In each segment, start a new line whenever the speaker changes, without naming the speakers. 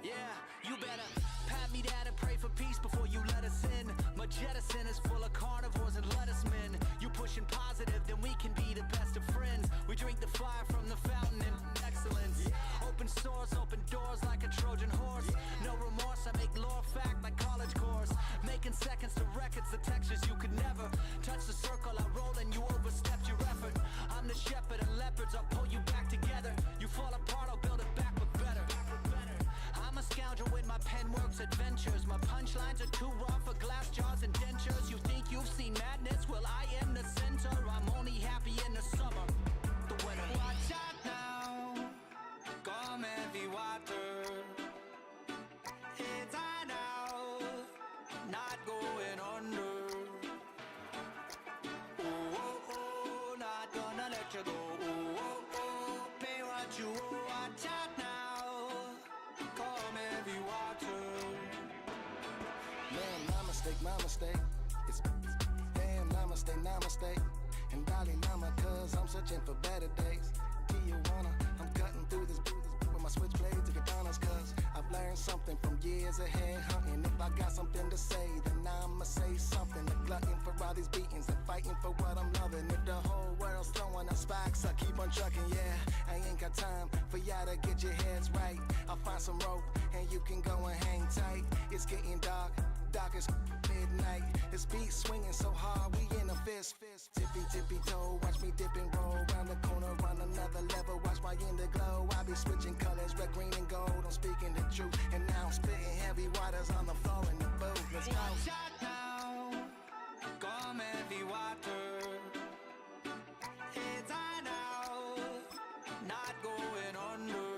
Yeah, you better pat me down and pray for peace before you let us in. My jettison is full of carnivores and lettucemen. You pushing positive, then we can be the best of friends. We drink the fire from the fountain in excellence. Open source, open doors like a Trojan horse. No remorse, I make lore fact like college course. Making seconds to records, the textures you could never touch the circle I roll and you overstepped your effort. I'm the shepherd and leopards, I'll pull you back together. You fall apart, I'll build it back but better. I'm a scoundrel with my pen works adventures. My punchlines are too raw for glass jars and dentures. You think you've seen madness? Well, I am the center. I'm only happy in the summer. The winter. Watch out now. Come heavy water. It's high now. Not going under. Oh, oh, oh. Not gonna let you go. Oh, oh, oh. Pay what you owe. Watch out now. My mistake, it's damn namaste, and Dalai Lama, cause I'm searching for better days. Tijuana, I'm cutting through this with my switchblades and katanas, cause I've learned something from years of head hunting. If I got something to say, then I'ma say something. The glutton for all these beatings and fighting for what I'm loving. If the whole world's throwing up spikes, I keep on trucking, yeah. I ain't got time for y'all to get your heads right. I'll find some rope and you can go and hang tight. It's getting dark as midnight. This beat swinging so hard, we in a fist. Tippy toe, watch me dip and roll round the corner, round another level. Watch my inner glow. I be switching colors, red, green, and gold. I'm speaking the truth, and now I'm spitting heavy waters on the floor in the booth. Let's go. Watch out now, come heavy water. It's high now, not going under.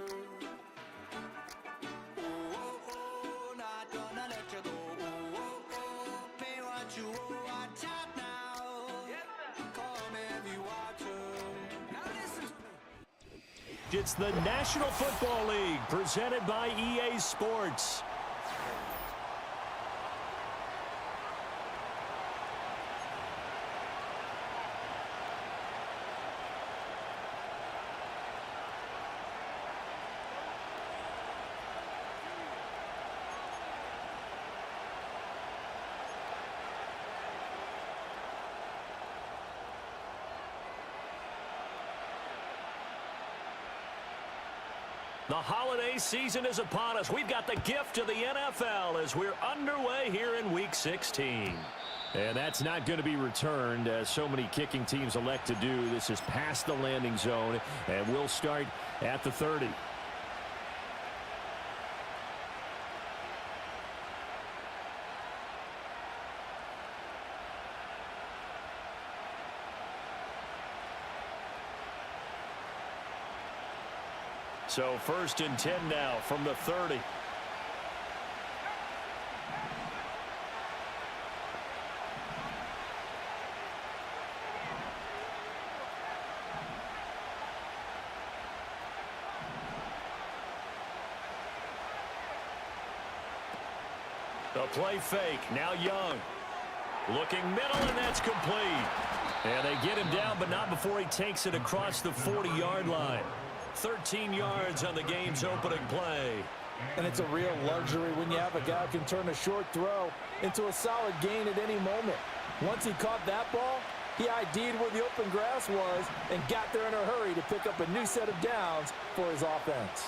Oh, oh, oh, not gonna let you go. You watch out now. Come heavy water. Now listen.
It's the National Football League presented by EA Sports. The holiday season is upon us. We've got the gift of the NFL as we're underway here in Week 16. And that's not going to be returned, as so many kicking teams elect to do. This is past the landing zone, and we'll start at the 30. So 1st and 10 now from the 30. The play fake, now Young. Looking middle, and that's complete. And they get him down, but not before he takes it across the 40-yard line. 13 yards on the game's opening play.
And it's a real luxury when you have a guy who can turn a short throw into a solid gain at any moment. Once he caught that ball, he ID'd where the open grass was and got there in a hurry to pick up a new set of downs for his offense.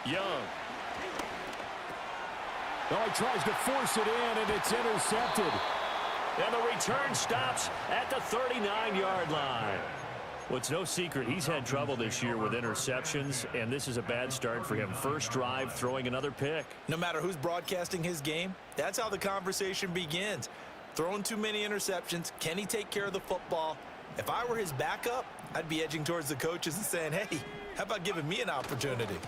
Young. Oh, he tries to force it in, and it's intercepted. And the return stops at the 39-yard line. Well, it's no secret he's had trouble this year with interceptions, and this is a bad start for him. First drive, throwing another pick.
No matter who's broadcasting his game, that's how the conversation begins. Throwing too many interceptions, can he take care of the football? If I were his backup, I'd be edging towards the coaches and saying, hey, how about giving me an opportunity?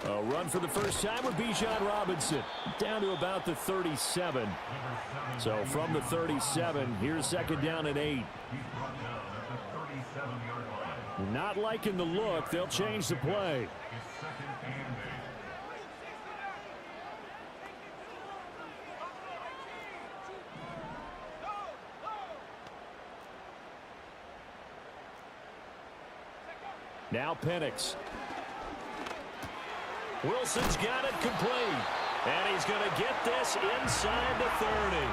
A run for the first time with Bijan Robinson, down to about the 37. So from the 37, here's 2nd down and 8. Not liking the look. They'll change the play. Now Penix. Wilson's got it complete. And he's going to get this inside the 30.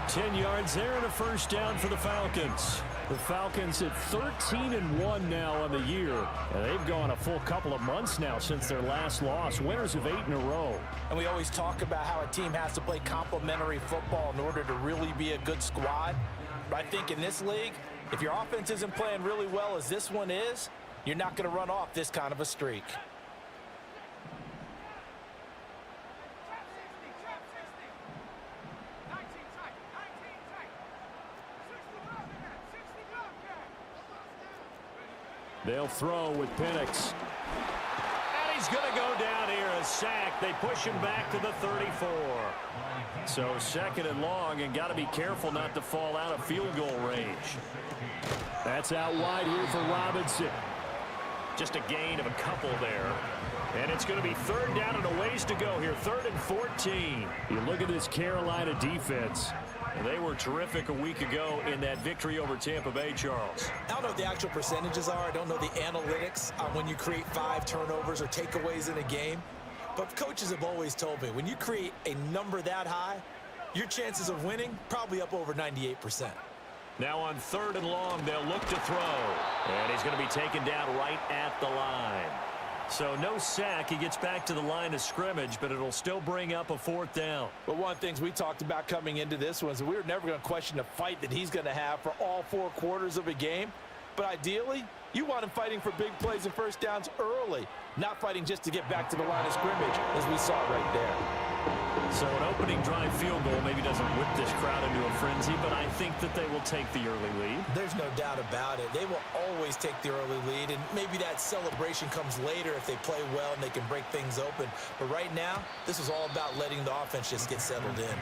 10 yards there and a first down for the Falcons. The Falcons at 13-1 now on the year. And they've gone a full couple of months now since their last loss. Winners of 8 in a row.
And we always talk about how a team has to play complementary football in order to really be a good squad. But I think in this league, if your offense isn't playing really well as this one is, you're not going to run off this kind of a streak.
They'll throw with Penix. And he's going to go down here, a sack. They push him back to the 34. So 2nd and long, and got to be careful not to fall out of field goal range. That's out wide here for Robinson. Just a gain of a couple there. And it's going to be 3rd down and a ways to go here. 3rd and 14. You look at this Carolina defense. They were terrific a week ago in that victory over Tampa Bay, Charles.
I don't know what the actual percentages are. I don't know the analytics on when you create 5 turnovers or takeaways in a game. But coaches have always told me, when you create a number that high, your chances of winning probably up over 98%.
Now on 3rd and long, they'll look to throw. And he's going to be taken down right at the line. So no sack. He gets back to the line of scrimmage, but it'll still bring up a 4th down.
But one of the things we talked about coming into this one is we were never going to question the fight that he's going to have for all 4 quarters of a game. But ideally, you want him fighting for big plays and first downs early, not fighting just to get back to the line of scrimmage, as we saw right there.
So an opening drive field goal maybe doesn't whip this crowd into a frenzy, but I think that they will take the early lead.
There's no doubt about it. They will always take the early lead, and maybe that celebration comes later if they play well and they can break things open. But right now, this is all about letting the offense just get settled in.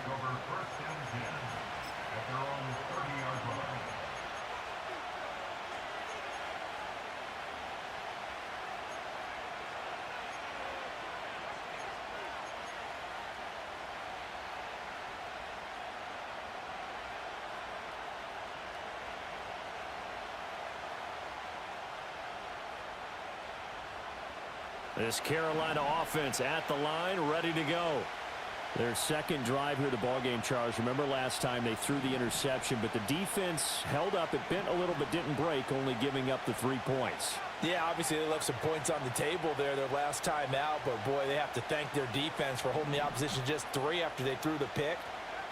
This Carolina offense at the line, ready to go. Their 2nd drive here, the ballgame, Charles. Remember last time they threw the interception, but the defense held up. It bent a little but didn't break, only giving up the 3 points.
Yeah, obviously they left some points on the table there their last time out, but boy, they have to thank their defense for holding the opposition just 3 after they threw the pick.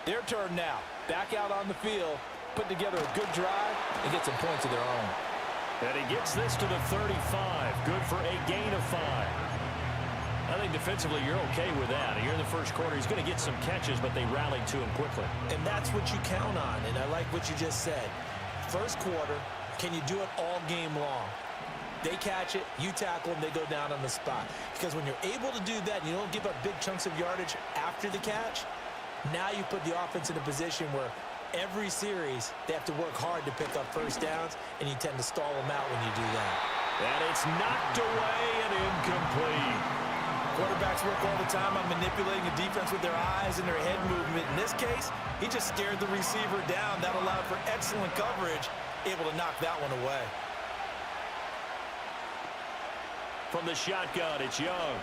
Their turn now. Back out on the field, put together a good drive, and get some points of their own.
And he gets this to the 35. Good for a gain of 5. I think defensively you're okay with that. Here in the first quarter, he's going to get some catches, but they rallied to him quickly.
And that's what you count on, and I like what you just said. First quarter, can you do it all game long? They catch it, you tackle them, they go down on the spot. Because when you're able to do that and you don't give up big chunks of yardage after the catch, now you put the offense in a position where every series they have to work hard to pick up first downs, and you tend to stall them out when you do that.
And it's knocked away and incomplete.
Quarterbacks work all the time on manipulating a defense with their eyes and their head movement. In this case, he just scared the receiver down. That allowed for excellent coverage, able to knock that one away.
From the shotgun, it's Young.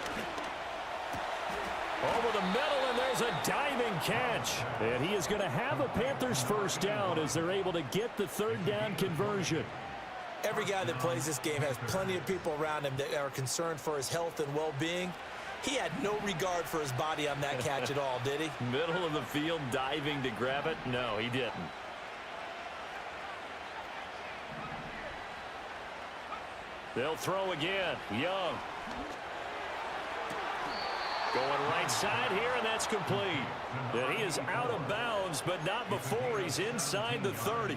Over the middle, and there's a diving catch. And he is going to have a Panthers first down as they're able to get the 3rd down conversion.
Every guy that plays this game has plenty of people around him that are concerned for his health and well-being. He had no regard for his body on that catch at all, did he?
Middle of the field, diving to grab it? No, he didn't. They'll throw again. Young. Going right side here, and that's complete. And he is out of bounds, but not before he's inside the 30.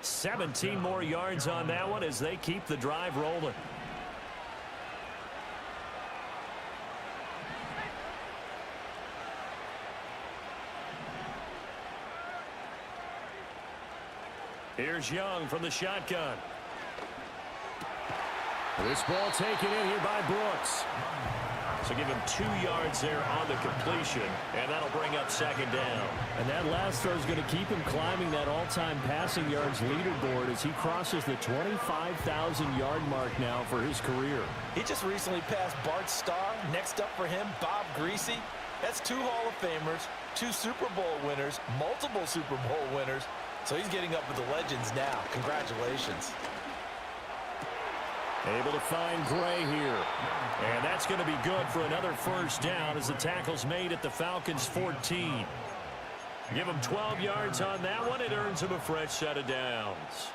17 more yards on that one as they keep the drive rolling. Here's Young from the shotgun. This ball taken in here by Brooks. So give him 2 yards there on the completion, and that'll bring up second down.
And that last throw is going to keep him climbing that all-time passing yards leaderboard as he crosses the 25,000-yard mark now for his career.
He just recently passed Bart Starr. Next up for him, Bob Greasy. That's 2 Hall of Famers, 2 Super Bowl winners, multiple Super Bowl winners. So he's getting up with the legends now. Congratulations.
Able to find Gray here. And that's going to be good for another first down as the tackle's made at the Falcons' 14. Give him 12 yards on that one. It earns him a fresh set of downs.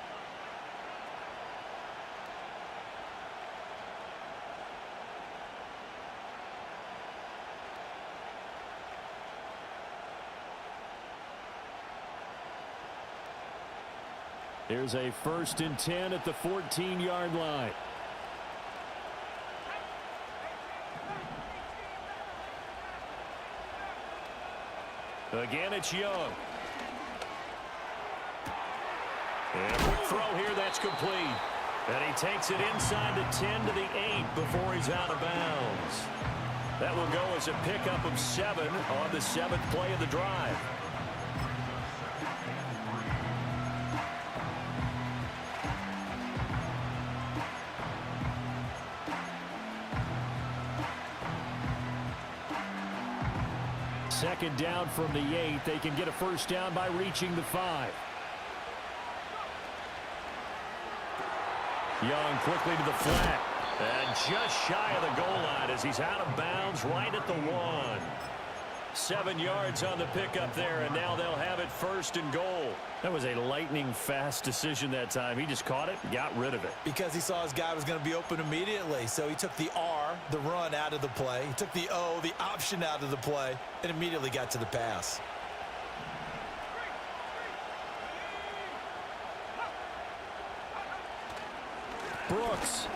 Here's a 1st and 10 at the 14-yard line. Again, it's Young. And a quick throw here, that's complete. And he takes it inside the 10 to the 8 before he's out of bounds. That will go as a pickup of 7 on the 7th play of the drive. Second down from the 8. They can get a first down by reaching the 5. Young quickly to the flat. And just shy of the goal line as he's out of bounds right at the 1. 7 yards on the pickup there, and now they'll have it 1st and goal. That was a lightning-fast decision that time. He just caught it and got rid of it.
Because he saw his guy was going to be open immediately. So he took the R, the run, out of the play. He took the O, the option, out of the play, and immediately got to the pass.
Brooks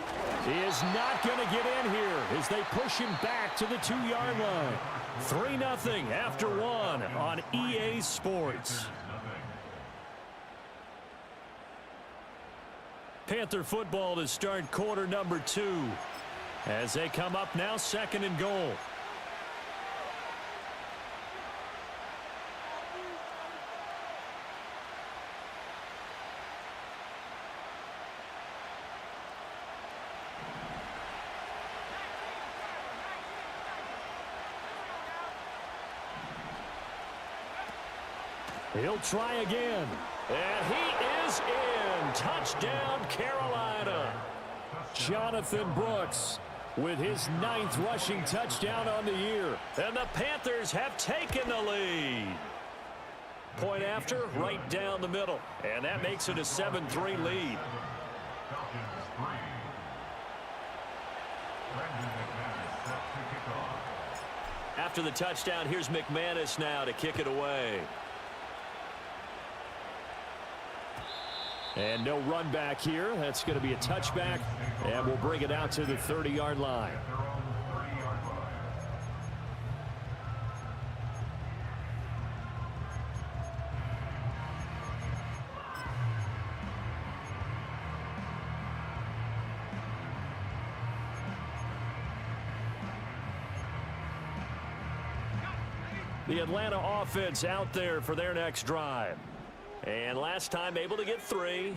is not going to get in here as they push him back to the 2-yard line. 3-0 after 1 on EA Sports. Panther football to start quarter number 2 as they come up now 2nd and goal. He'll try again. And he is in. Touchdown, Carolina. Jonathan Brooks with his 9th rushing touchdown on the year. And the Panthers have taken the lead. Point after, right down the middle. And that makes it a 7-3 lead. After the touchdown, here's McManus now to kick it away. And no run back here. That's going to be a touchback, and we'll bring it out to the 30-yard line. The Atlanta offense out there for their next drive. And last time able to get 3.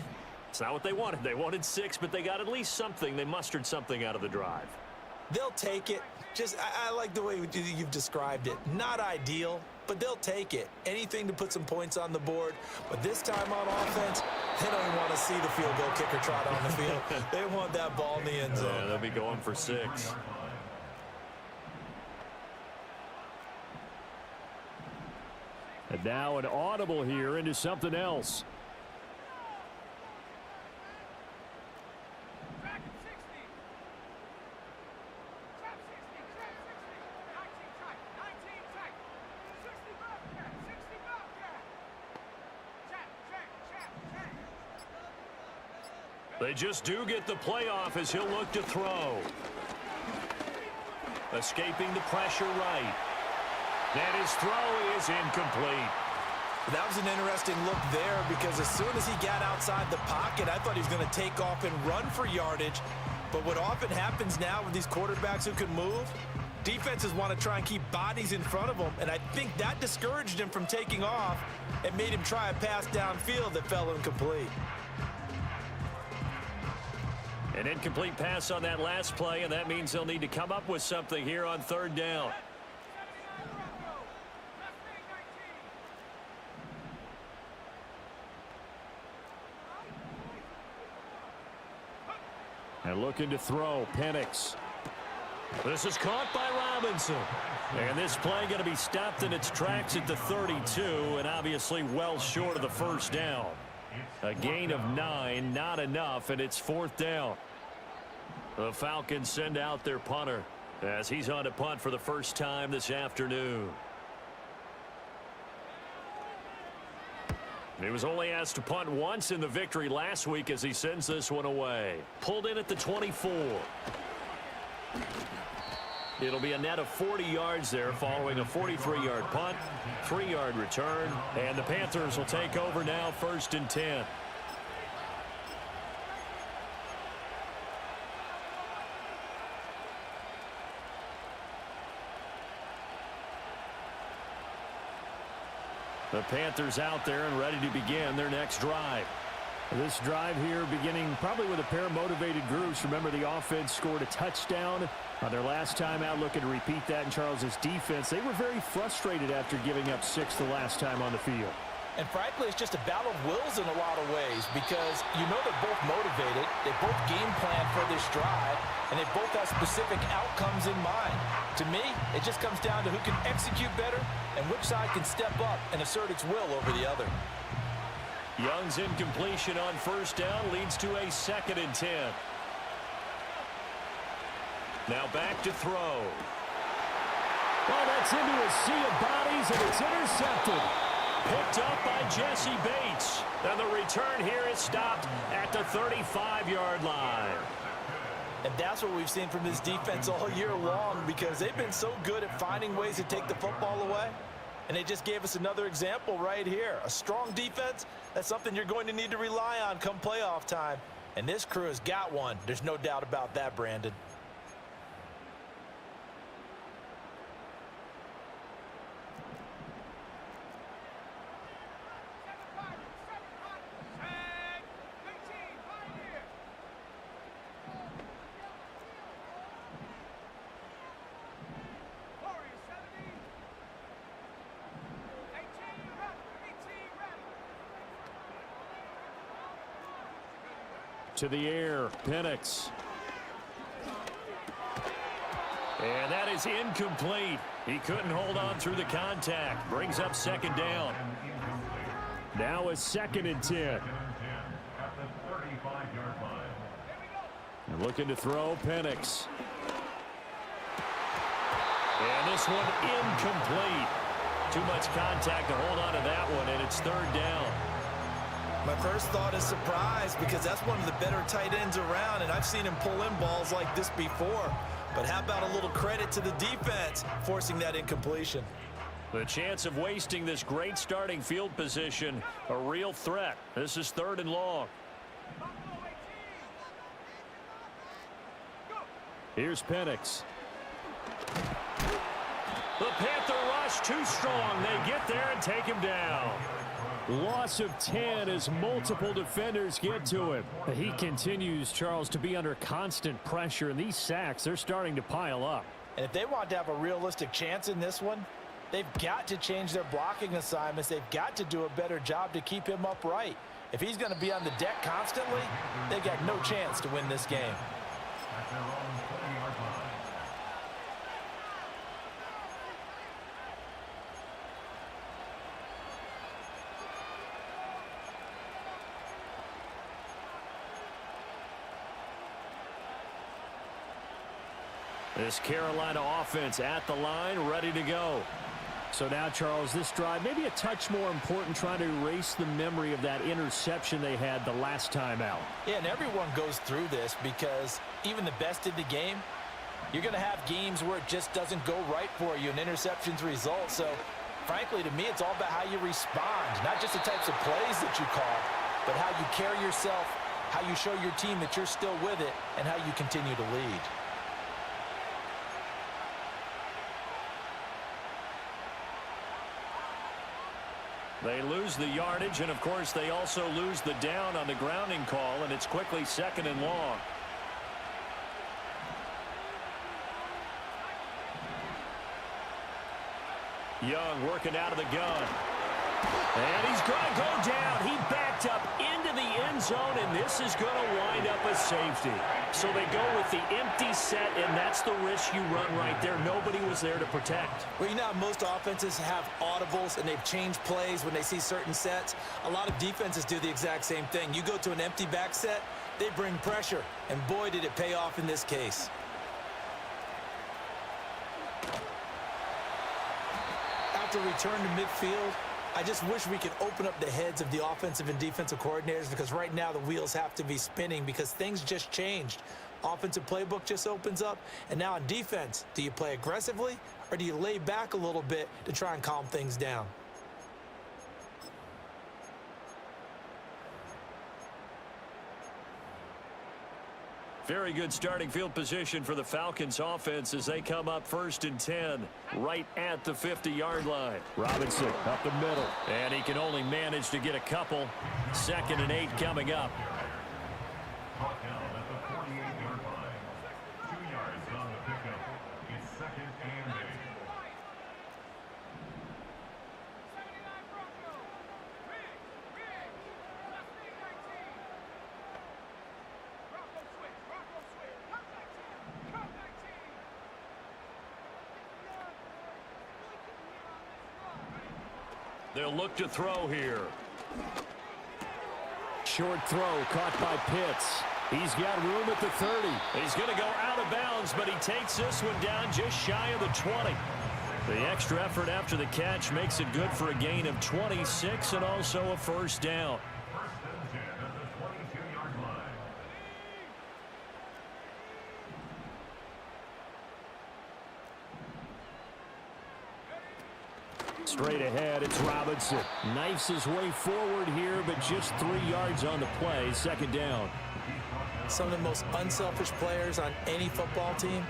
It's not what they wanted. They wanted 6, but they got at least something. They mustered something out of the drive.
They'll take it. I like the way you've described it. Not ideal, but they'll take it. Anything to put some points on the board. But this time on offense, they don't even want to see the field goal kicker trot on the field. They want that ball in the end zone.
Yeah, they'll be going for 6. And now an audible here into something else. They just do get the playoff as he'll look to throw. Escaping the pressure right. And his throw is incomplete.
That was an interesting look there because as soon as he got outside the pocket, I thought he was going to take off and run for yardage. But what often happens now with these quarterbacks who can move, Defenses want to try and keep bodies in front of them, and I think that discouraged him from taking off and made him try a pass downfield that fell incomplete.
An incomplete pass on that last play, and that means they'll need to come up with something here on third down. And looking to throw, Penix. This is caught by Robinson. And this play going to be stopped in its tracks at the 32, and obviously well short of the first down. A gain of 9, not enough, and it's fourth down. The Falcons send out their punter as he's on to punt for the first time this afternoon. He was only asked to punt once in the victory last week as he sends this one away. Pulled in at the 24. It'll be a net of 40 yards there following a 43-yard punt, 3-yard return, and the Panthers will take over now, first and 10. The Panthers out there and ready to begin their next drive.
This drive here beginning probably with a pair of motivated groups. Remember, the offense scored a touchdown on their last time out, looking to repeat that in Charles's defense. They were very frustrated after giving up 6 the last time on the field.
And frankly, it's just a battle of wills in a lot of ways because you know they're both motivated. They both game plan for this drive, and they both have specific outcomes in mind. To me, it just comes down to who can execute better and which side can step up and assert its will over the other.
Young's incompletion on first down leads to a 2nd and 10. Now back to throw.
Well, that's into a sea of bodies, and it's intercepted.
Picked up by Jesse Bates. And the return here is stopped at the 35-yard line.
And that's what we've seen from this defense all year long because they've been so good at finding ways to take the football away. And they just gave us another example right here. A strong defense, that's something you're going to need to rely on come playoff time. And this crew has got one. There's no doubt about that, Brandon.
To the air, Penix. And that is incomplete. He couldn't hold on through the contact. Brings up 2nd down.
Now a 2nd and 10.
And looking to throw, Penix. And this one incomplete. Too much contact to hold on to that one, and it's 3rd down.
My first thought is surprise because that's one of the better tight ends around, and I've seen him pull in balls like this before. But how about a little credit to the defense forcing that incompletion?
The chance of wasting this great starting field position, a real threat. This is 3rd and long.
Here's Penix.
The Panther rush too strong. They get there and take him down.
Loss of 10 as multiple defenders get to him. He continues, Charles, to be under constant pressure, and these sacks, they're starting to pile up.
And if they want to have a realistic chance in this one, they've got to change their blocking assignments. They've got to do a better job to keep him upright. If he's going to be on the deck constantly, they got no chance to win this game.
This Carolina offense at the line, ready to go.
So now, Charles, this drive maybe a touch more important, trying to erase the memory of that interception they had the last time out.
Yeah, and everyone goes through this because even the best in the game, you're going to have games where it just doesn't go right for you and interceptions result. So, frankly, to me, it's all about how you respond, not just the types of plays that you call, but how you carry yourself, how you show your team that you're still with it, and how you continue to lead.
They lose the yardage, and, of course, they also lose the down on the grounding call, and it's quickly 2nd and long. Young working out of the gun. And he's going to go down. He backed up into the end zone, and this is going to wind up a safety. So they go with the empty set, and that's the risk you run right there. Nobody was there to protect.
Well, you know how most offenses have audibles, and they've changed plays when they see certain sets. A lot of defenses do the exact same thing. You go to an empty back set, they bring pressure, and boy, did it pay off in this case. After return to midfield, I just wish we could open up the heads of the offensive and defensive coordinators, because right now the wheels have to be spinning because things just changed. Offensive playbook just opens up, and now on defense, do you play aggressively or do you lay back a little bit to try and calm things down?
Very good starting field position for the Falcons offense as they come up 1st and 10 right at the 50-yard line.
Robinson up the middle.
And he can only manage to get a couple. 2nd and 8 coming up.
Brought down at the 48-yard line. 2 yards on the pickup. It's 2nd and 8.
They'll look to throw here.
Short throw caught by Pitts. He's got room at the 30.
He's going to go out of bounds, but he takes this one down just shy of the 20. The extra effort after the catch makes it good for a gain of 26 and also a 1st down.
1st and 10 at the 22-yard line.
Straight ahead, it's Robinson. Knifes his way forward here, but just 3 yards on the play. 2nd down.
Some of the most unselfish players on any football team,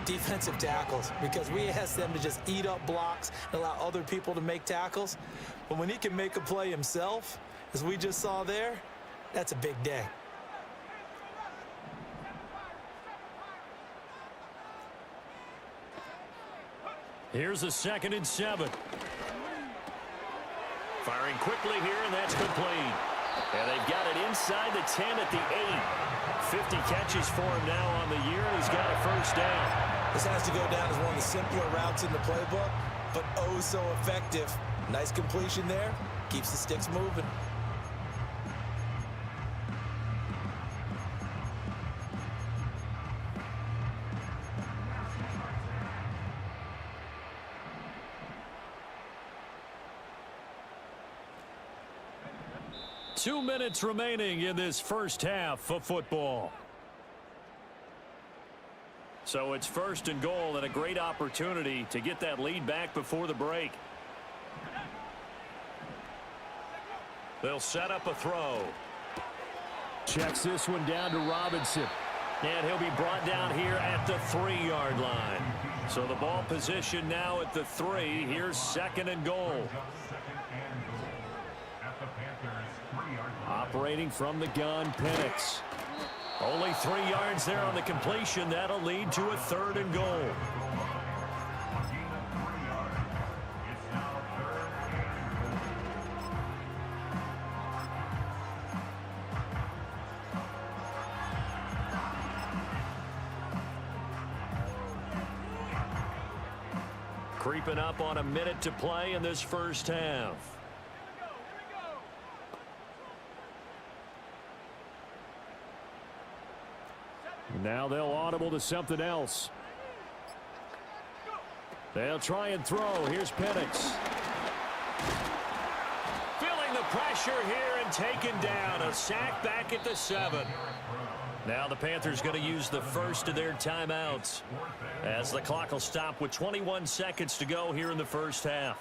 defensive tackles, because we ask them to just eat up blocks and allow other people to make tackles. But when he can make a play himself, as we just saw there, that's a big day.
Here's a 2nd and 7. Firing quickly here, and that's complete. And they've got it inside the 10 at the 8. 50 catches for him now on the year, and he's got a 1st down.
This has to go down as one of the simpler routes in the playbook, but oh so effective. Nice completion there. Keeps the sticks moving.
Two minutes remaining in this first half of football. So it's 1st and goal, and a great opportunity to get that lead back before the break. They'll set up a throw.
Checks this one down to Robinson.
And he'll be brought down here at the 3-yard line. So the ball position now at the 3. Here's 2nd and goal.
Operating from the gun, Penix.
Only 3 yards there on the completion. That'll lead to a 3rd and goal. Creeping up on a minute to play in this first half.
Now they'll audible to something else. They'll try and throw. Here's Penix.
Feeling the pressure here and taken down. A sack back at the 7. Now the Panthers going to use the first of their timeouts as the clock will stop with 21 seconds to go here in the first half.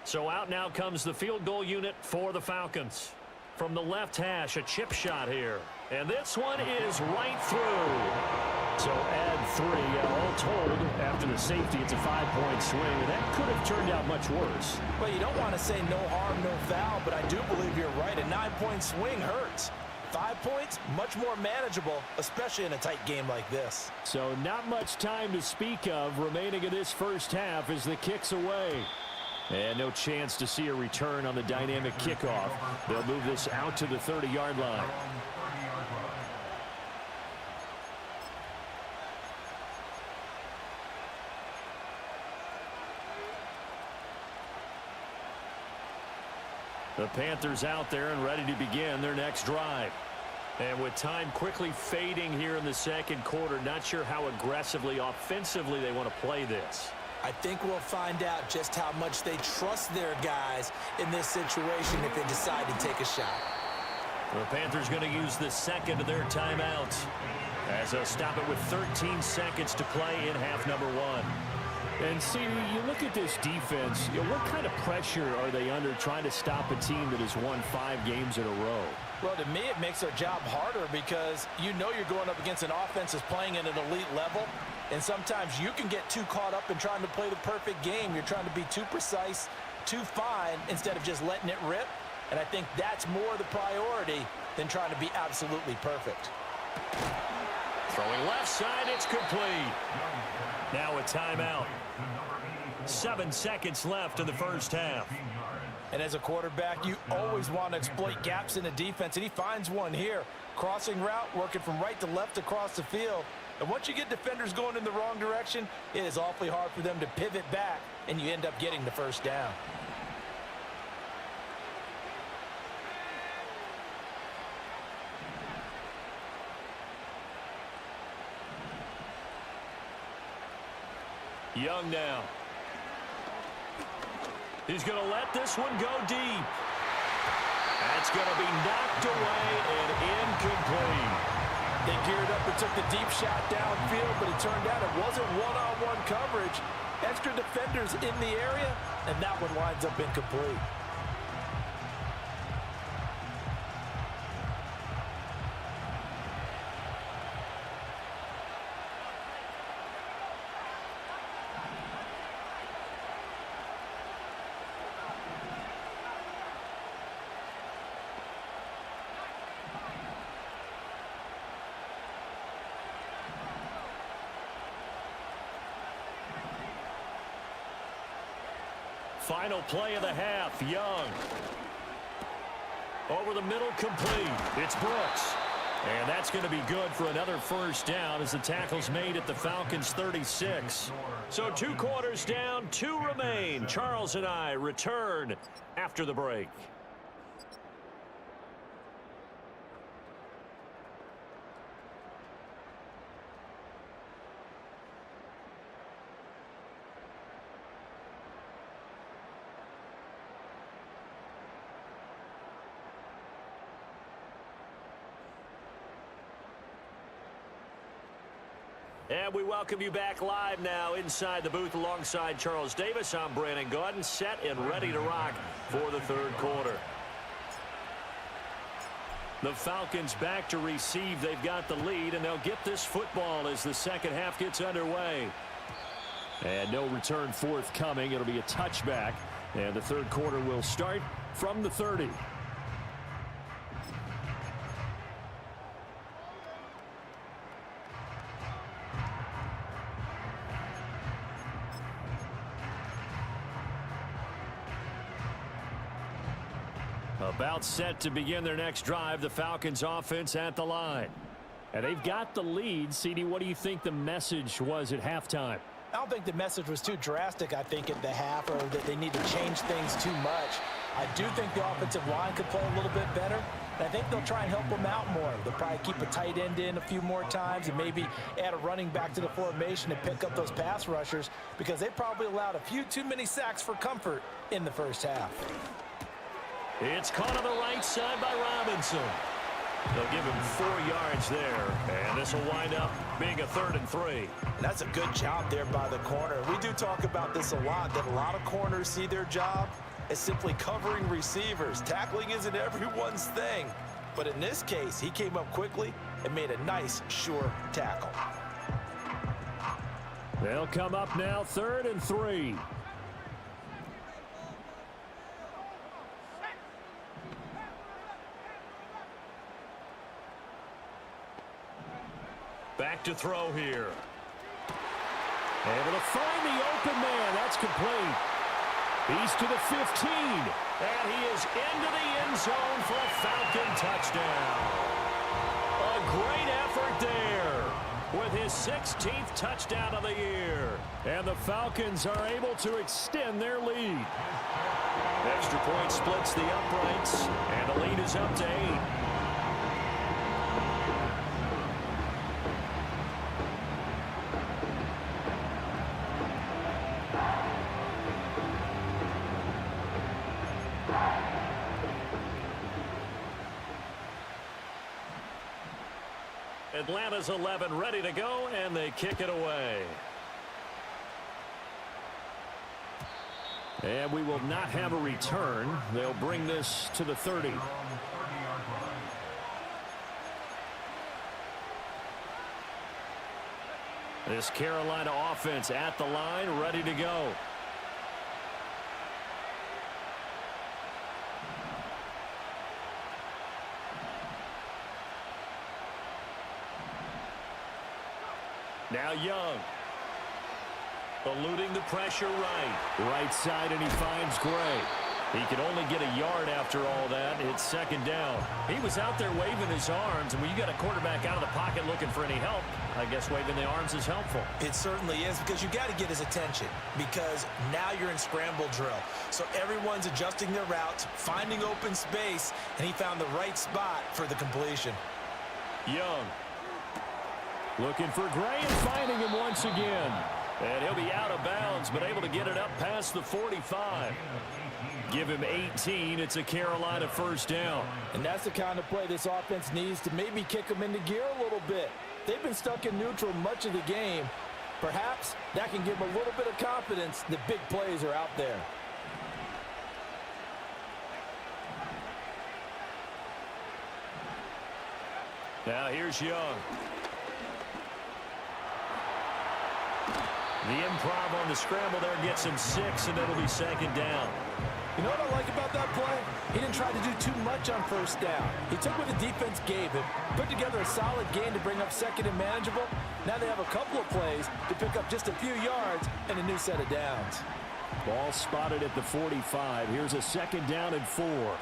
So out now comes the field goal unit for the Falcons. From the left hash, a chip shot here. And this one is right through. So add
3. All told, after the safety, it's a 5-point swing, and that could have turned out much worse.
Well, you don't want to say no harm, no foul, but I do believe you're right. A 9-point swing hurts. 5 points, much more manageable, especially in a tight game like this.
So not much time to speak of remaining in this first half as the kick's away. And no chance to see a return on the dynamic kickoff. They'll move this out to the 30-yard line. The Panthers out there and ready to begin their next drive. And with time quickly fading here in the second quarter, not sure how aggressively, offensively they want to play this.
I think we'll find out just how much they trust their guys in this situation if they decide to take a shot.
The Panthers going to use the second of their timeouts as they'll stop it with 13 seconds to play in half number 1.
And see, you look at this defense, what kind of pressure are they under trying to stop a team that has won 5 games in a row?
Well, to me, it makes their job harder because you know you're going up against an offense that's playing at an elite level, and sometimes you can get too caught up in trying to play the perfect game. You're trying to be too precise, too fine, instead of just letting it rip, and I think that's more the priority than trying to be absolutely perfect.
Throwing left side, it's complete. Now a timeout. 7 seconds left in the first half.
And as a quarterback, you always want to exploit gaps in the defense, and he finds one here. Crossing route, working from right to left across the field. And once you get defenders going in the wrong direction, it is awfully hard for them to pivot back, and you end up getting the first down.
Young now. He's going to let this one go deep. That's going to be knocked away and incomplete.
They geared up and took the deep shot downfield, but it turned out it wasn't one-on-one coverage. Extra defenders in the area, and that one winds up incomplete.
Final play of the half, Young. Over the middle, complete. It's Brooks. And that's going to be good for another first down as the tackle's made at the Falcons' 36. So 2 quarters down, 2 remain. Charles and I return after the break. And we welcome you back live now inside the booth alongside Charles Davis. I'm Brandon Gaudin, set and ready to rock for the third quarter. The Falcons back to receive. They've got the lead, and they'll get this football as the second half gets underway. And no return forthcoming. It'll be a touchback, and the third quarter will start from the 30. About set to begin their next drive, the Falcons offense at the line. And they've got the lead. CD, what do you think the message was at halftime?
I don't think the message was too drastic, I think, at the half, or that they need to change things too much. I do think the offensive line could play a little bit better. And I think they'll try and help them out more. They'll probably keep a tight end in a few more times and maybe add a running back to the formation to pick up those pass rushers, because they probably allowed a few too many sacks for comfort in the first half.
It's caught on the right side by Robinson. They'll give him 4 yards there, and this will wind up being a 3rd and 3.
And that's a good job there by the corner. We do talk about this a lot, that a lot of corners see their job as simply covering receivers. Tackling isn't everyone's thing. But in this case, he came up quickly and made a nice, sure tackle.
They'll come up now 3rd and 3.
Back to throw here.
Able to find the open man. That's complete. He's to the 15.
And he is into the end zone for a Falcon touchdown. A great effort there with his 16th touchdown of the year.
And the Falcons are able to extend their lead.
Extra point splits the uprights, and the lead is up to 8. Atlanta's 11 ready to go, and they kick it away.
And we will not have a return. They'll bring this to the 30. This Carolina offense at the line, ready to go. Now Young. Eluding the pressure right side, and he finds Gray. He can only get a yard after all that. It's 2nd down. He was out there waving his arms, and when you got a quarterback out of the pocket looking for any help, I guess waving the arms is helpful.
It certainly is, because you got to get his attention, because now you're in scramble drill. So everyone's adjusting their routes, finding open space, and he found the right spot for the completion.
Young.
Looking for Gray and finding him once again.
And he'll be out of bounds, but able to get it up past the 45. Give him 18. It's a Carolina 1st down.
And that's the kind of play this offense needs to maybe kick them into gear a little bit. They've been stuck in neutral much of the game. Perhaps that can give them a little bit of confidence that big plays are out there.
Now here's Young. The improv on the scramble there gets him 6, and it'll be 2nd down.
You know what I like about that play? He didn't try to do too much on 1st down. He took what the defense gave him, put together a solid gain to bring up 2nd and manageable. Now they have a couple of plays to pick up just a few yards and a new set of downs.
Ball spotted at the 45. Here's a 2nd down and 4.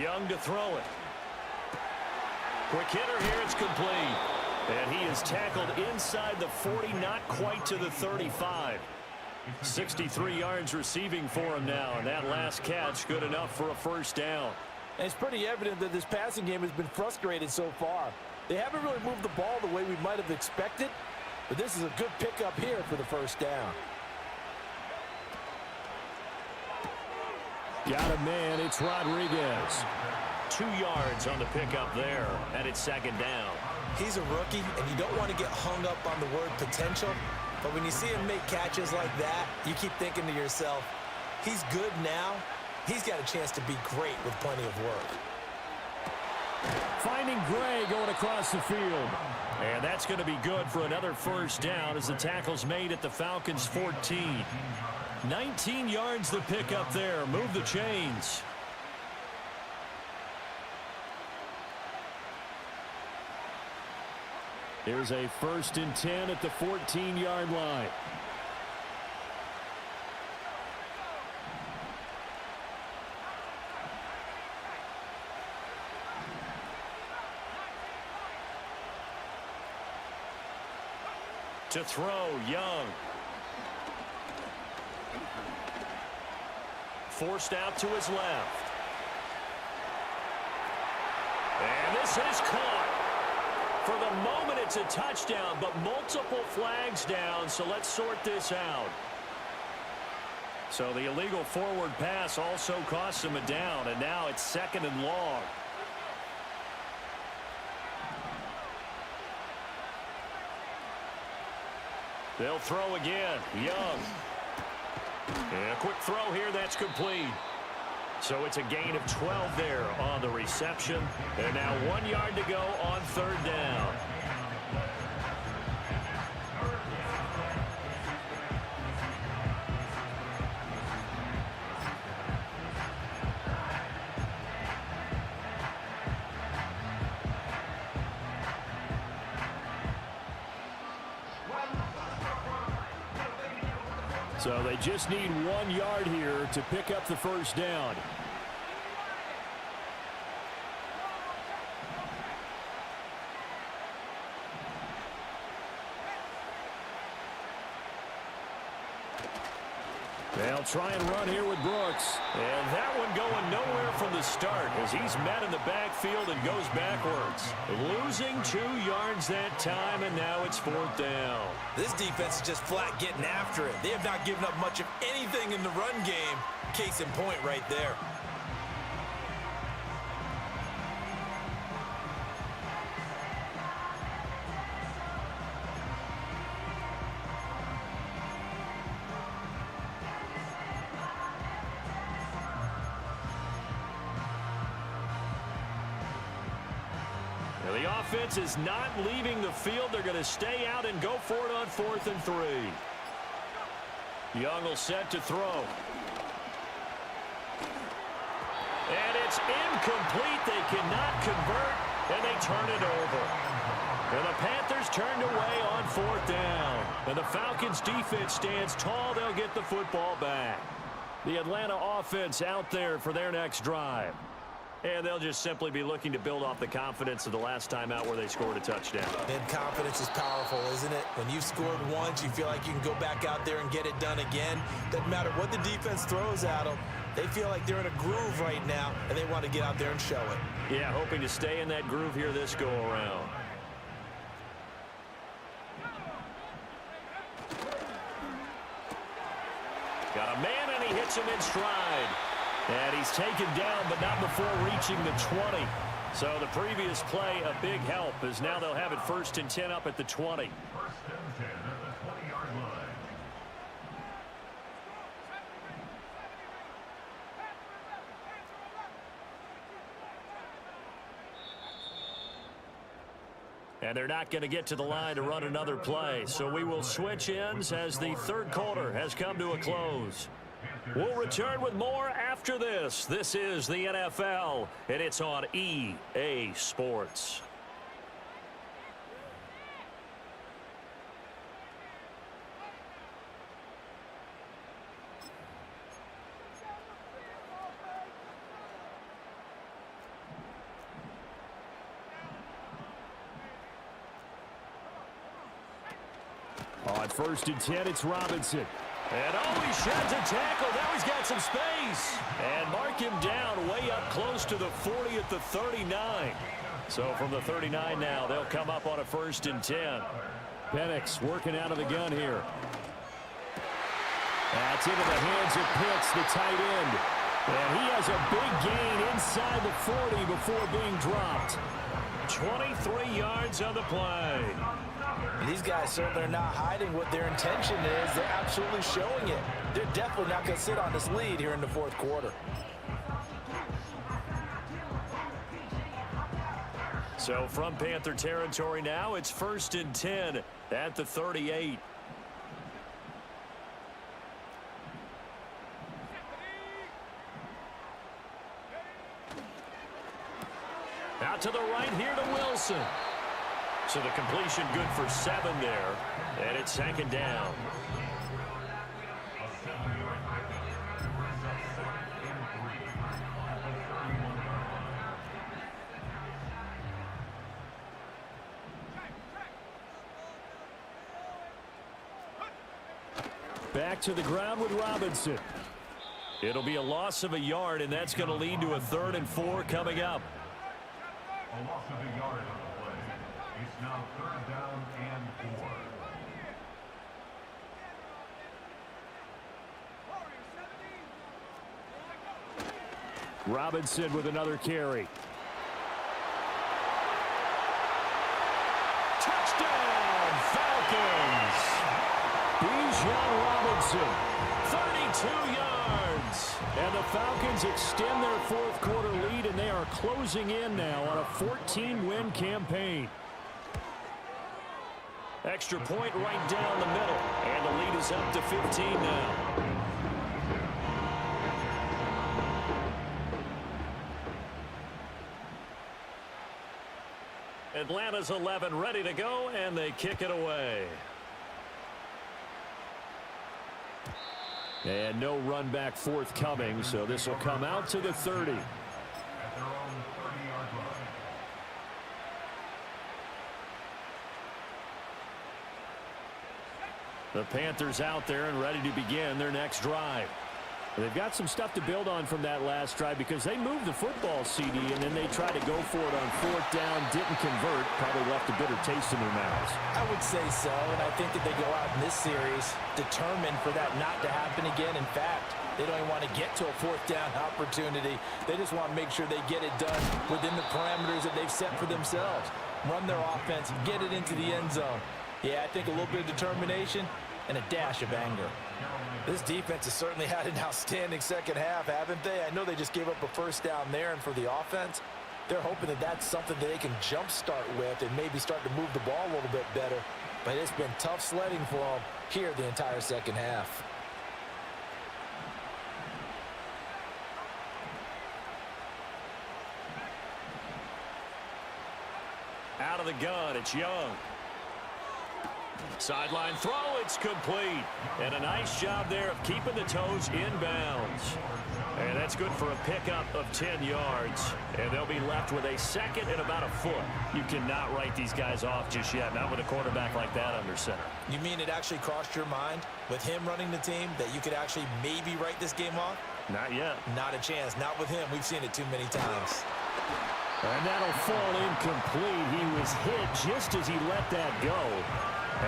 Young to throw it. Quick hitter here, it's complete. And he is tackled inside the 40, not quite to the 35. 63 yards receiving for him now, and that last catch good enough for a 1st down.
And it's pretty evident that this passing game has been frustrated so far. They haven't really moved the ball the way we might have expected, but this is a good pickup here for the 1st down.
Got a man, it's Rodriguez.
2 yards on the pickup there, and it's 2nd down.
He's a rookie, and you don't want to get hung up on the word potential, but when you see him make catches like that, you keep thinking to yourself, he's good now. He's got a chance to be great with plenty of work.
Finding Gray going across the field.
And that's going to be good for another 1st down as the tackle's made at the Falcons' 14. 19 yards the pickup there. Move the chains.
Here's a 1st and 10 at the 14-yard line.
To throw, Young. Forced out to his left. And this is caught. For the moment, it's a touchdown, but multiple flags down, so let's sort this out. So the illegal forward pass also costs him a down, and now it's 2nd and long. They'll throw again. Young. And a quick throw here, that's complete. So it's a gain of 12 there on the reception. And now 1 yard to go on third down.
So they just need 1 yard here to pick up the first down. They'll try and run here with Brooks.
And that one going nowhere from the start as he's met in the backfield and goes backwards. Losing 2 yards that time, and now it's fourth down.
This defense is just flat getting after it. They have not given up much of anything in the run game. Case in point right there.
The offense is not leaving the field. They're going to stay out and go for it on 4th and 3. Young will set to throw. And it's incomplete. They cannot convert, and they turn it over. And the Panthers turned away on 4th down. And the Falcons defense stands tall. They'll get the football back. The Atlanta offense out there for their next drive. And they'll just simply be looking to build off the confidence of the last time out where they scored a touchdown.
And confidence is powerful, isn't it? When you've scored once, you feel like you can go back out there and get it done again. Doesn't matter what the defense throws at them. They feel like they're in a groove right now, and they want to get out there and show it.
Yeah, hoping to stay in that groove here this go-around. Got a man, and he hits him in stride. And he's taken down, but not before reaching the 20. So the previous play, a big help, as now they'll have it 1st and 10 up at the 20.
1st and 10 at the 20-yard line.
And they're not going to get to the line to run another play. So we will switch ends as the third quarter has come to a close. We'll return with more after this. This is the NFL, and it's on EA Sports.
On 1st and 10, it's Robinson.
And he sheds a tackle. Now he's got some space. And mark him down way up close to the 40 at the 39. So from the 39 now, they'll come up on a 1st and 10.
Penix working out of the gun here. That's into the hands of Pitts, the tight end. And he has a big gain inside the 40 before being dropped.
23 yards on the play.
These guys certainly are not hiding what their intention is. They're absolutely showing it. They're definitely not going to sit on this lead here in the 4th quarter.
So from Panther territory now, it's 1st and 10 at the 38. Out to the right here to Wilson. So the completion good for 7 there. And it's 2nd down.
A 7-yard pickup brings up 2nd and 3 at the 31-yard line.
Back to the ground with Robinson.
It'll be a loss of a yard, and that's going to lead to a 3rd and 4 coming up.
A loss of a yard on the play. It's now 3rd down and 4.
Robinson with another carry. Touchdown, Falcons! John Robinson, 32 yards. And the Falcons extend their fourth quarter lead, and they are closing in now on a 14-win campaign.
Extra point right down the middle, and the lead is up to 15 now. Atlanta's 11 ready to go, and they kick it away. And no run back forthcoming, so this will come out to the 30.
At their own 30-yard line.
The Panthers out there and ready to begin their next drive.
They've got some stuff to build on from that last drive because they moved the football, CD, and then they tried to go for it on fourth down, didn't convert, probably left a bitter taste in their mouths.
I would say so, and I think that they go out in this series determined for that not to happen again. In fact, they don't even want to get to a fourth down opportunity. They just want to make sure they get it done within the parameters that they've set for themselves. Run their offense, get it into the end zone. Yeah, I think a little bit of determination and a dash of anger.
This defense has certainly had an outstanding second half, haven't they? I know they just gave up a first down there, and for the offense, they're hoping that that's something that they can jumpstart with and maybe start to move the ball a little bit better. But it's been tough sledding for them here the entire second half.
Out of the gun, it's Young. Sideline throw, it's complete. And a nice job there of keeping the toes inbounds. And that's good for a pickup of 10 yards. And they'll be left with a second and about a foot. You cannot write these guys off just yet, not with a quarterback like that under center.
You mean it actually crossed your mind with him running the team that you could actually maybe write this game off?
Not yet.
Not a chance. Not with him. We've seen it too many times.
And that'll fall incomplete. He was hit just as he let that go.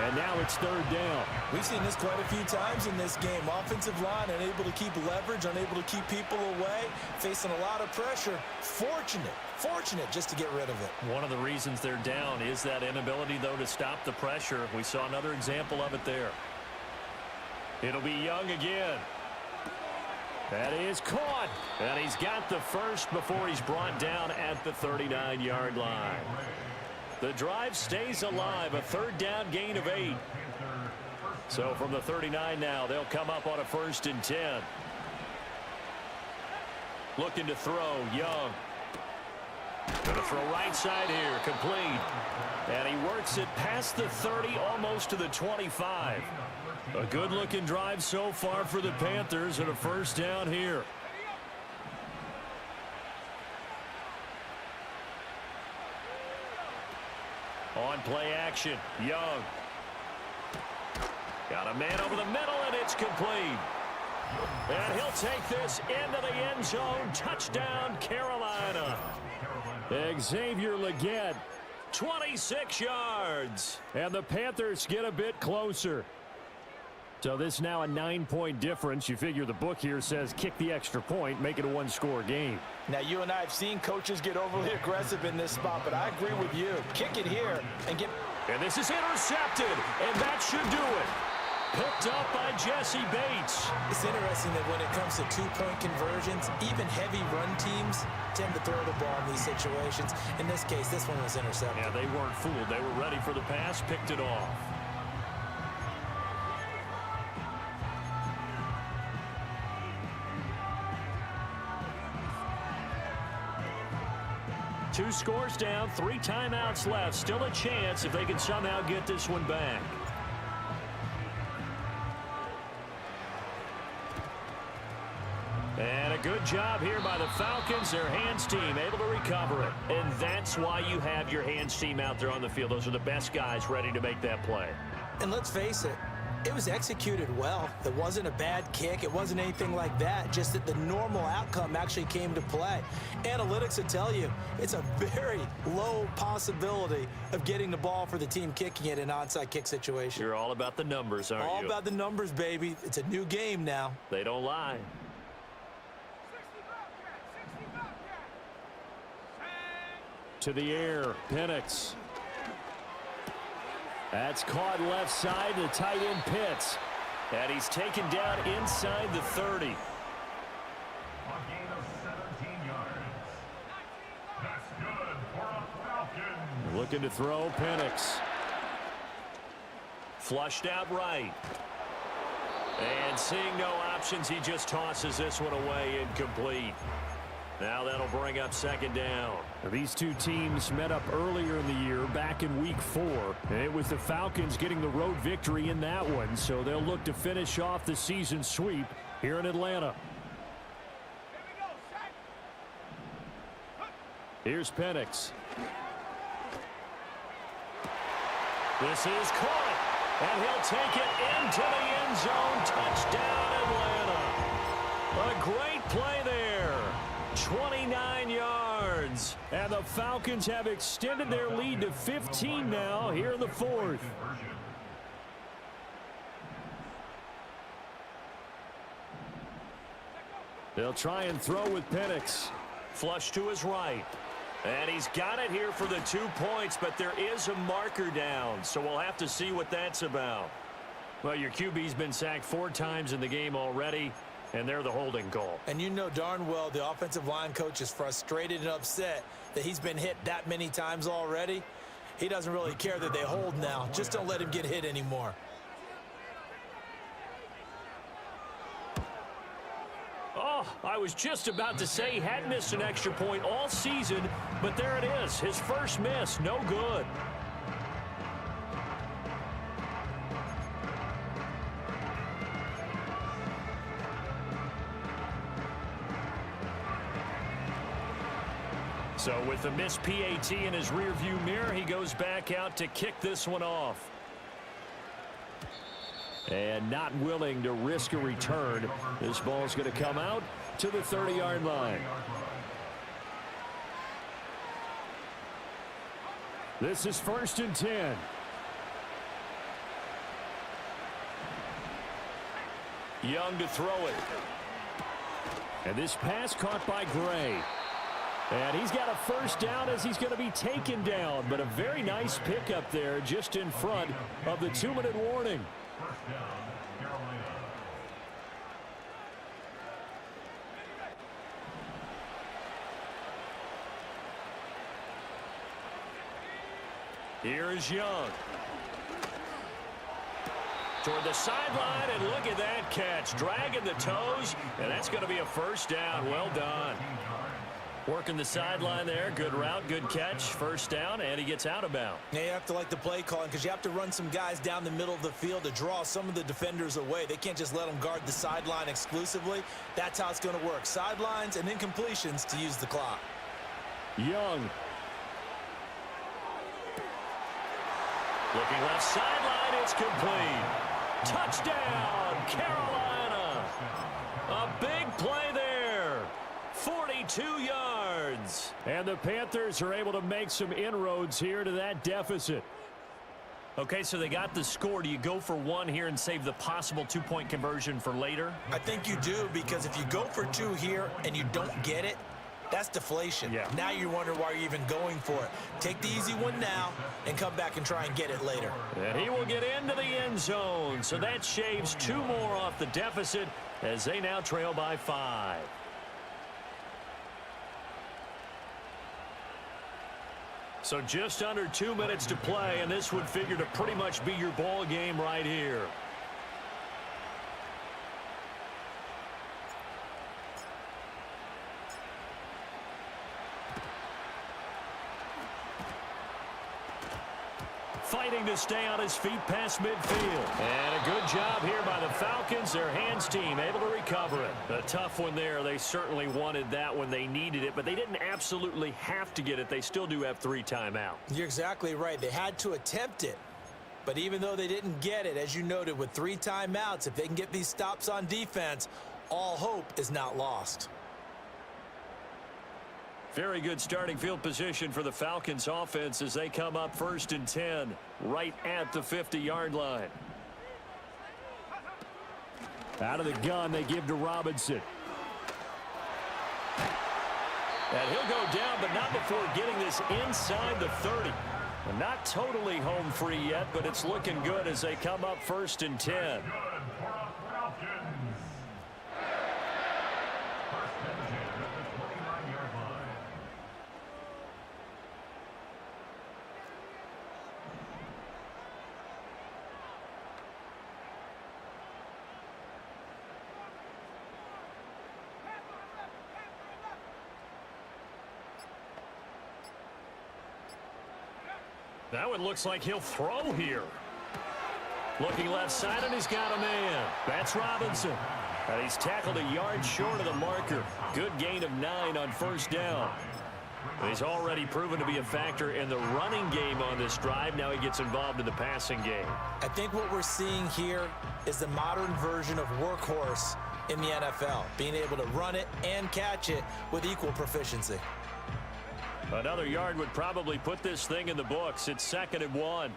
And now it's third down.
We've seen this quite a few times in this game. Offensive line unable to keep leverage, unable to keep people away, facing a lot of pressure. Fortunate just to get rid of it.
One of the reasons they're down is that inability, though, to stop the pressure. We saw another example of it there. It'll be Young again. That is caught. And he's got the first before he's brought down at the 39-yard line. The drive stays alive, a third down gain of 8. So from the 39 now, they'll come up on a 1st and 10. Looking to throw, Young. Going to throw right side here, complete. And he works it past the 30, almost to the 25. A good-looking drive so far for the Panthers, and a first down here. On play action, Young. Got a man over the middle, and it's complete. And he'll take this into the end zone. Touchdown, Carolina.
Xavier Legette.
26 yards.
And the Panthers get a bit closer. So this is now a 9-point difference. You figure the book here says kick the extra point, make it a one-score game.
Now, you and I have seen coaches get overly aggressive in this spot, but I agree with you. Kick it here and get...
And this is intercepted, and that should do it. Picked up by Jesse Bates.
It's interesting that when it comes to two-point conversions, even heavy run teams tend to throw the ball in these situations. In this case, this one was intercepted.
Yeah, they weren't fooled. They were ready for the pass, picked it off. Two scores down, 3 timeouts left. Still a chance if they can somehow get this one back. And a good job here by the Falcons. Their hands team able to recover it. And that's why you have your hands team out there on the field. Those are the best guys ready to make that play.
And let's face it, it was executed well. It wasn't a bad kick. It wasn't anything like that. Just that the normal outcome actually came to play. Analytics will tell you it's a very low possibility of getting the ball for the team kicking it in an onside kick situation.
You're all about the numbers, aren't you?
All about the numbers, baby. It's a new game now.
They don't lie.
To the air, Penix. That's caught left side, the tight end Pitts.
And he's taken down inside the 30.
A gain of 17 yards. That's good for a Falcon.
Looking to throw, Penix. Flushed out right. And seeing no options, he just tosses this one away incomplete. Now that'll bring up second down.
These two teams met up earlier in the year, back in Week 4. And it was the Falcons getting the road victory in that one, so they'll look to finish off the season sweep here in Atlanta. Here's Penix.
This is caught, and he'll take it into the end zone. Touchdown, Atlanta. A great play there. 29 yards. And the Falcons have extended their lead to 15 now here in the fourth.
They'll try and throw with Penix.
Flush to his right. And he's got it here for the 2 points, but there is a marker down, so we'll have to see what that's about. Well, your QB's been sacked 4 times in the game already, and they're the holding call.
And you know darn well the offensive line coach is frustrated and upset that he's been hit that many times already. He doesn't really care that they hold now. Just don't let him get hit anymore.
Oh, I was just about to say he hadn't missed an extra point all season, but there it is. His first miss, no good. So with the missed PAT in his rearview mirror, he goes back out to kick this one off.
And not willing to risk a return. This ball's going to come out to the 30-yard line. This is 1st and 10.
Young to throw it.
And this pass caught by Gray. And he's got a first down as he's going to be taken down. But a very nice pickup there just in front of the 2-minute warning.
First down, Carolina.
Here is Young. Toward the sideline, and look at that catch. Dragging the toes, and that's going to be a first down. Well done. Working the sideline there. Good route, good catch. First down, and he gets out of bounds.
Now you have to like the play calling because you have to run some guys down the middle of the field to draw some of the defenders away. They can't just let them guard the sideline exclusively. That's how it's going to work. Sidelines and incompletions to use the clock.
Young.
Looking left sideline, it's complete. Touchdown, Carolina. A big play there. 42 yards.
And the Panthers are able to make some inroads here to that deficit.
Okay, so they got the score. Do you go for one here and save the possible 2-point conversion for later?
I think you do, because if you go for 2 here and you don't get it, that's deflation.
Yeah.
Now you wonder why you're even going for it. Take the easy one now and come back and try and get it later.
And he will get into the end zone. So that shaves 2 more off the deficit as they now trail by 5. So just under 2 minutes to play, and this would figure to pretty much be your ball game right here. Fighting to stay on his feet past midfield. And a good job here by the Falcons. Their hands team able to recover it. A tough one there. They certainly wanted that when they needed it, but they didn't absolutely have to get it. They still do have 3 timeouts.
You're exactly right. They had to attempt it. But even though they didn't get it, as you noted, with 3 timeouts, if they can get these stops on defense, all hope is not lost.
Very good starting field position for the Falcons offense as they come up 1st and 10 right at the 50-yard line.
Out of the gun, they give to Robinson.
And he'll go down, but not before getting this inside the 30. And not totally home free yet, but it's looking good as they come up 1st and 10.
Good for a
That one looks like he'll throw here. Looking left side, and he's got a man. That's Robinson. And he's tackled a yard short of the marker. Good gain of 9 on first down. He's already proven to be a factor in the running game on this drive. Now he gets involved in the passing game.
I think what we're seeing here is the modern version of workhorse in the NFL, being able to run it and catch it with equal proficiency.
Another yard would probably put this thing in the books. It's 2nd and 1.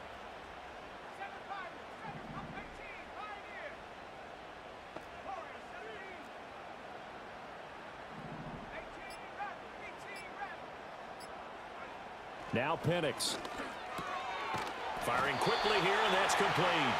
Now Penix.
Firing quickly here, and that's complete.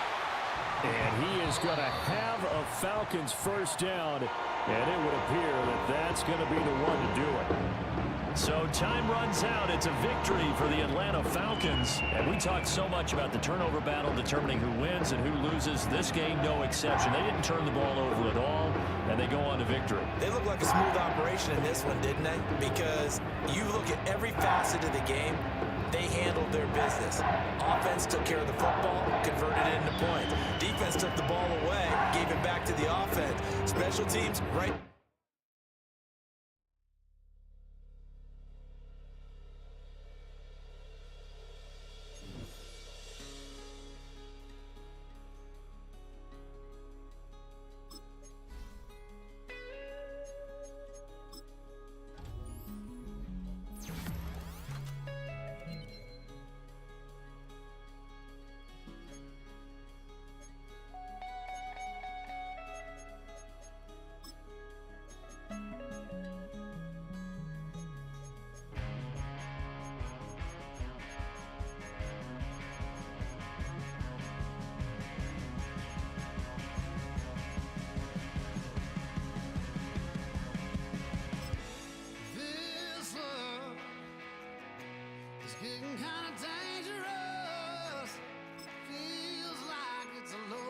And he is going to have a Falcons first down, and it would appear that that's going to be the one to do it.
So time runs out. It's a victory for the Atlanta Falcons. And we talked so much about the turnover battle determining who wins and who loses. This game, no exception. They didn't turn the ball over at all, and they go on to victory.
They look like a smooth operation in this one, didn't they? Because you look at every facet of the game, they handled their business. Offense took care of the football, converted it into points. Defense took the ball away, gave it back to the offense. Special teams, right?
Getting kind of dangerous. Feels like it's a low